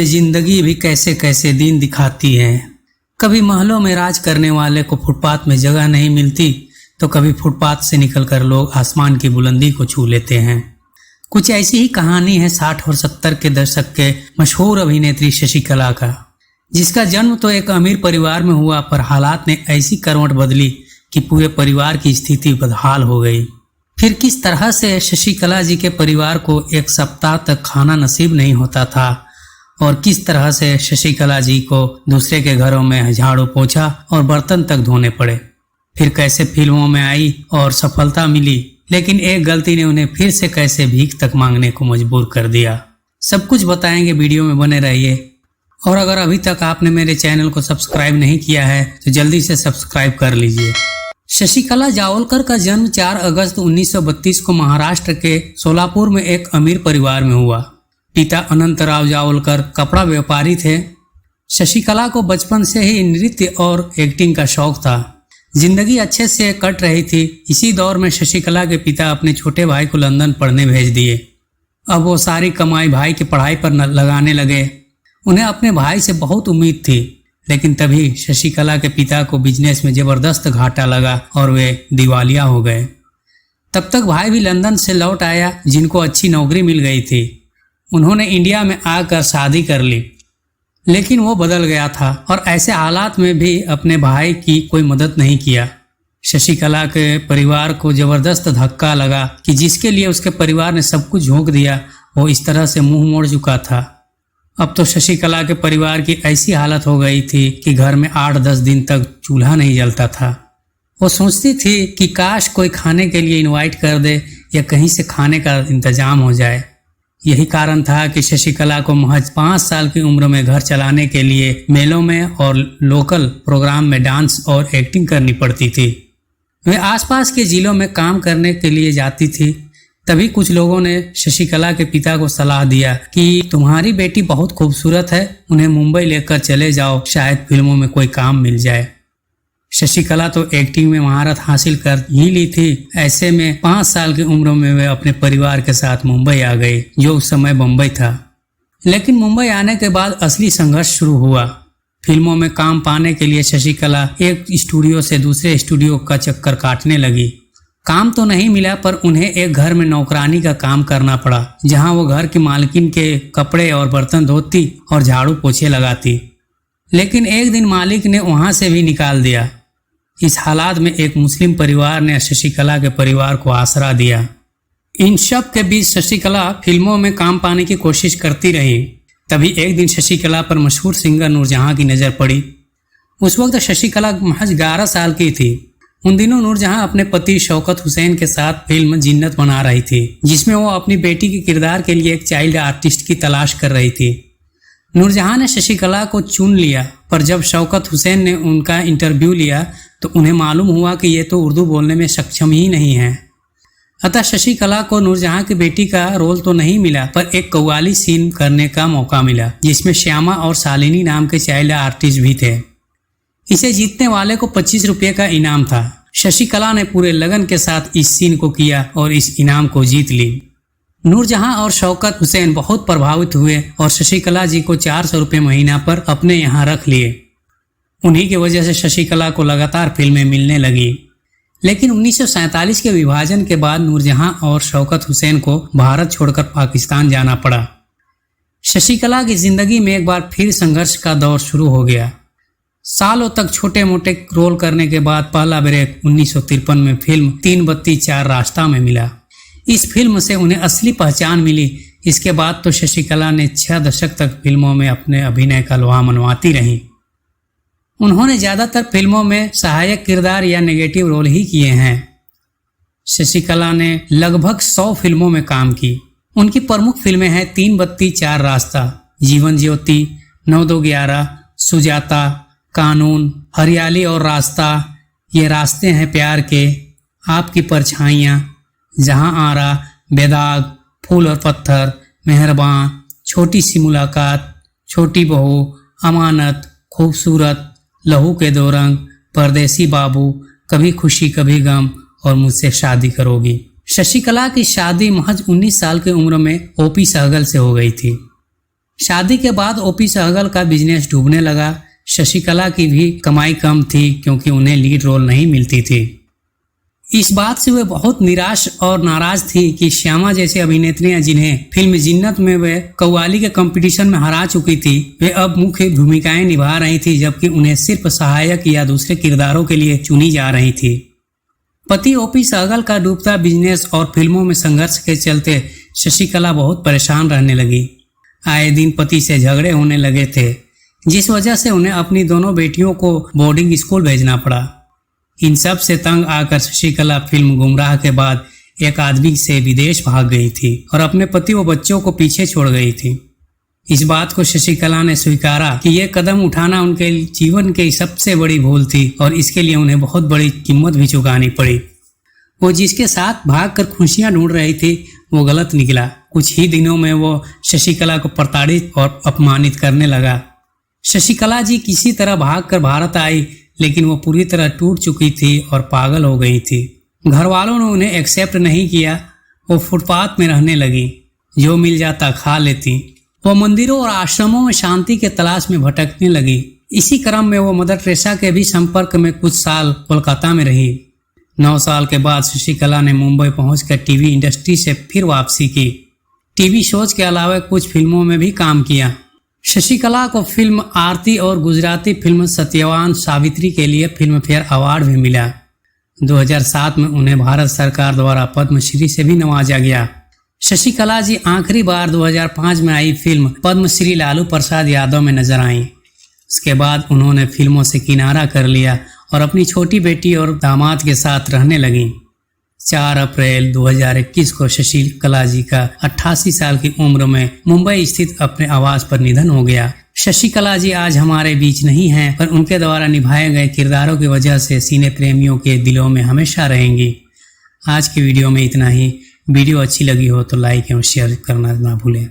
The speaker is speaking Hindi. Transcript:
जिंदगी भी कैसे कैसे दिन दिखाती है। कभी महलों में राज करने वाले को फुटपाथ में जगह नहीं मिलती तो कभी फुटपाथ से निकलकर लोग आसमान की बुलंदी को छू लेते हैं। कुछ ऐसी ही कहानी है 60 और 70 के दशक के मशहूर अभिनेत्री शशिकला का, जिसका जन्म तो एक अमीर परिवार में हुआ पर हालात ने ऐसी करवट बदली कि पूरे परिवार की स्थिति बदहाल हो गई। फिर किस तरह से शशिकला जी के परिवार को एक सप्ताह तक खाना नसीब नहीं होता था और किस तरह से शशिकला जी को दूसरे के घरों में झाड़ू पोछा और बर्तन तक धोने पड़े। फिर कैसे फिल्मों में आई और सफलता मिली, लेकिन एक गलती ने उन्हें फिर से कैसे भीख तक मांगने को मजबूर कर दिया। सब कुछ बताएंगे, वीडियो में बने रहिए। और अगर अभी तक आपने मेरे चैनल को सब्सक्राइब नहीं किया है तो जल्दी से सब्सक्राइब कर लीजिए। शशिकला जावलकर का जन्म 4 अगस्त 1932 को महाराष्ट्र के सोलापुर में एक अमीर परिवार में हुआ। पिता अनंतराव जावलकर कपड़ा व्यापारी थे। शशिकला को बचपन से ही नृत्य और एक्टिंग का शौक था। जिंदगी अच्छे से कट रही थी। इसी दौर में शशिकला के पिता अपने छोटे भाई को लंदन पढ़ने भेज दिए। अब वो सारी कमाई भाई की पढ़ाई पर लगाने लगे। उन्हें अपने भाई से बहुत उम्मीद थी, लेकिन तभी शशिकला के पिता को बिजनेस में जबरदस्त घाटा लगा और वे दिवालिया हो गए। तब तक भाई भी लंदन से लौट आया, जिनको अच्छी नौकरी मिल गई थी। उन्होंने इंडिया में आकर शादी कर ली, लेकिन वो बदल गया था और ऐसे हालात में भी अपने भाई की कोई मदद नहीं किया। शशिकला के परिवार को जबरदस्त धक्का लगा कि जिसके लिए उसके परिवार ने सब कुछ झोंक दिया वो इस तरह से मुंह मोड़ चुका था। अब तो शशिकला के परिवार की ऐसी हालत हो गई थी कि घर में 8-10 दिन तक चूल्हा नहीं जलता था। वो सोचती थी कि काश कोई खाने के लिए इनवाइट कर दे या कहीं से खाने का इंतजाम हो जाए। यही कारण था कि शशिकला को महज 5 साल की उम्र में घर चलाने के लिए मेलों में और लोकल प्रोग्राम में डांस और एक्टिंग करनी पड़ती थी। वे आसपास के जिलों में काम करने के लिए जाती थी। तभी कुछ लोगों ने शशिकला के पिता को सलाह दिया कि तुम्हारी बेटी बहुत खूबसूरत है, उन्हें मुंबई लेकर चले जाओ, शायद फिल्मों में कोई काम मिल जाए। शशिकला तो एक्टिंग में महारत हासिल कर ही ली थी। ऐसे में 5 साल की उम्र में वे अपने परिवार के साथ मुंबई आ गई, जो उस समय बम्बई था। लेकिन मुंबई आने के बाद असली संघर्ष शुरू हुआ। फिल्मों में काम पाने के लिए शशिकला एक स्टूडियो से दूसरे स्टूडियो का चक्कर काटने लगी। काम तो नहीं मिला, पर उन्हें एक घर में नौकरानी का काम करना पड़ा, जहां वो घर की मालकिन के कपड़े और बर्तन धोती और झाड़ू पोछे लगाती। लेकिन एक दिन मालिक ने वहां से भी निकाल दिया। इस हालात में एक मुस्लिम परिवार ने शशिकला के परिवार को आसरा दिया। इन सब के बीच शशिकला फिल्मों में काम पाने की कोशिश करती रही। तभी एक दिन शशिकला पर मशहूर सिंगर नूरजहां की नज़र पड़ी। उस वक्त शशिकला महज 11 साल की थी। उन दिनों नूरजहां अपने पति शौकत हुसैन के साथ फिल्म जिन्नत बना रही थी, जिसमें वो अपनी बेटी के किरदार के लिए एक चाइल्ड आर्टिस्ट की तलाश कर रही थी। नूरजहां ने शशिकला को चुन लिया, पर जब शौकत हुसैन ने उनका इंटरव्यू लिया तो उन्हें मालूम हुआ कि ये तो उर्दू बोलने में सक्षम ही नहीं है। अतः शशिकला को नूरजहां की बेटी का रोल तो नहीं मिला, पर एक कव्वाली सीन करने का मौका मिला, जिसमें श्यामा और शालिनी नाम के चाइल्ड आर्टिस्ट भी थे। इसे जीतने वाले को 25 रुपये का इनाम था। शशिकला ने पूरे लगन के साथ इस सीन को किया और इस इनाम को जीत ली। नूरजहां और शौकत हुसैन बहुत प्रभावित हुए और शशिकला जी को 400 रुपये महीना पर अपने यहाँ रख लिए। उन्हीं की वजह से शशिकला को लगातार फिल्में मिलने लगी। लेकिन 1947 के विभाजन के बाद नूरजहां और शौकत हुसैन को भारत छोड़कर पाकिस्तान जाना पड़ा। शशिकला की जिंदगी में एक बार फिर संघर्ष का दौर शुरू हो गया। सालों तक छोटे मोटे रोल करने के बाद पहला ब्रेक 1953 में फिल्म 3 बत्ती 4 रास्ता में मिला। इस फिल्म से उन्हें असली पहचान मिली। इसके बाद तो शशिकला ने 6 दशक तक फिल्मों में अपने अभिनय का लोहा मनवाती रही। उन्होंने ज्यादातर फिल्मों में सहायक किरदार या नेगेटिव रोल ही किए हैं। शशिकला ने लगभग 100 फिल्मों में काम की। उनकी प्रमुख फिल्में हैं 3 बत्ती 4 रास्ता, जीवन ज्योति, 9-2-11, सुजाता, कानून, हरियाली और रास्ता, ये रास्ते हैं प्यार के, आपकी परछाइयाँ, जहां आरा, बेदाग, फूल और पत्थर, मेहरबान, छोटी सी मुलाकात, छोटी बहू, अमानत, खूबसूरत, लहू के 2 रंग, परदेसी बाबू, कभी खुशी कभी गम और मुझसे शादी करोगी। शशिकला की शादी महज 19 साल की उम्र में ओपी सहगल से हो गई थी। शादी के बाद ओपी सहगल का बिजनेस डूबने लगा। शशिकला की भी कमाई कम थी क्योंकि उन्हें लीड रोल नहीं मिलती थी। इस बात से वे बहुत निराश और नाराज थी कि श्यामा जैसी अभिनेत्रियां जिन्हें फिल्म जिन्नत में वे कव्वाली के कंपटीशन में हरा चुकी थी, वे अब मुख्य भूमिकाएं निभा रही थी, जबकि उन्हें सिर्फ सहायक या दूसरे किरदारों के लिए चुनी जा रही थी। पति ओपी सहगल का डूबता बिजनेस और फिल्मों में संघर्ष के चलते शशिकला बहुत परेशान रहने लगी। आए दिन पति से झगड़े होने लगे थे, जिस वजह से उन्हें अपनी दोनों बेटियों को बोर्डिंग स्कूल भेजना पड़ा। इन सब से तंग आकर शशिकला फिल्म गुमराह के बाद एक आदमी से विदेश भाग गई थी और अपने पति व बच्चों को पीछे छोड़ गई थी। इस बात को शशिकला ने स्वीकारा कि यह कदम उठाना उनके जीवन की सबसे बड़ी भूल थी और इसके लिए उन्हें बहुत बड़ी कीमत भी चुकानी पड़ी। वो जिसके साथ भागकर खुशियां ढूंढ रही थी वो गलत निकला। कुछ ही दिनों में वो शशिकला को प्रताड़ित और अपमानित करने लगा। शशिकला जी किसी तरह भागकर भारत आई, लेकिन वो पूरी तरह टूट चुकी थी और पागल हो गई थी। घर वालों ने उन्हें एक्सेप्ट नहीं किया। वो फुटपाथ में रहने लगी, जो मिल जाता खा लेती। वो मंदिरों और आश्रमों में शांति के तलाश में भटकने लगी। इसी क्रम में वो मदर टेरेसा के भी संपर्क में कुछ साल कोलकाता में रही। 9 साल के बाद शशिकला ने मुंबई पहुंचकर टीवी इंडस्ट्री से फिर वापसी की। टीवी शोज के अलावा कुछ फिल्मों में भी काम किया। शशिकला को फिल्म आरती और गुजराती फिल्म सत्यवान सावित्री के लिए फिल्म फेयर अवार्ड भी मिला। 2007 में उन्हें भारत सरकार द्वारा पद्मश्री से भी नवाजा गया। शशिकला जी आखिरी बार 2005 में आई फिल्म पद्मश्री लालू प्रसाद यादव में नजर आईं। उसके बाद उन्होंने फिल्मों से किनारा कर लिया और अपनी छोटी बेटी और दामाद के साथ रहने लगी। 4 अप्रैल 2021 को शशिकला जी का 88 साल की उम्र में मुंबई स्थित अपने आवास पर निधन हो गया। शशिकला जी आज हमारे बीच नहीं हैं, पर उनके द्वारा निभाए गए किरदारों की वजह से सिने प्रेमियों के दिलों में हमेशा रहेंगी। आज की वीडियो में इतना ही। वीडियो अच्छी लगी हो तो लाइक एवं शेयर करना ना भूलें।